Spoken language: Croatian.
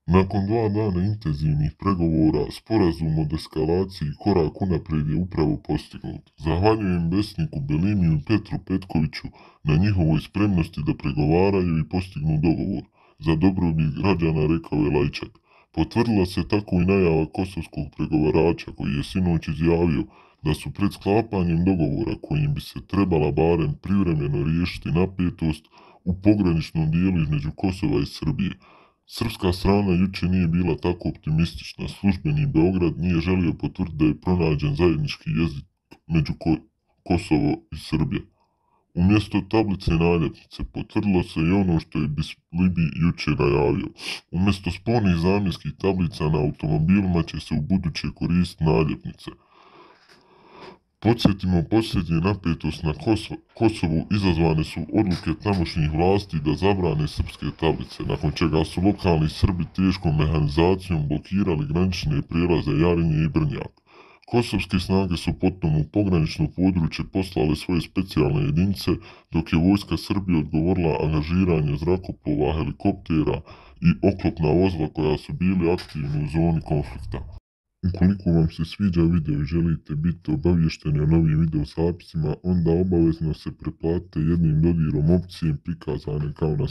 Nakon 2 dana intenzivnih pregovora, sporazum o eskalaciji korak unaprijed je upravo postignut. Zahvaljujem Besniku Belimiju i Petru Petkoviću na njihovoj spremnosti da pregovaraju i postignu dogovor. Za dobrobit građana, rekao je Lajčak. Potvrdila se tako i najava kosovskog pregovarača koji je sinoć izjavio da su pred sklapanjem dogovora kojim bi se trebala barem privremeno riješiti napetost u pograničnom dijelu između Kosova i Srbije. Srpska strana juče nije bila tako optimistična. Službeni Beograd nije želio potvrditi da je pronađen zajednički jezik među Kosovo i Srbija. Umjesto tablice naljepnice potvrdilo se i ono što je Bislibi juče najavio. Umjesto spornih zamjenskih tablica na automobilima će se u buduće koristiti naljepnice. Podsjetimo, posljednje napetost na Kosovu izazvane su odluke tamošnjih vlasti da zabrane srpske tablice, nakon čega su lokalni Srbi teškom mehanizacijom blokirali granične prijelaze Jarinje i Brnjak. Kosovske snage su potom u pogranično područje poslale svoje specijalne jedinice, dok je vojska Srbije odgovorila angažiranjem zrakoplova, helikoptera i oklopna vozila koja su bili aktivni u zoni konflikta. Ukoliko vam se sviđa video i želite biti obavješteni o novim video zapisima, onda obavezno se pretplatite jednim dodirom opcije prikazane kao na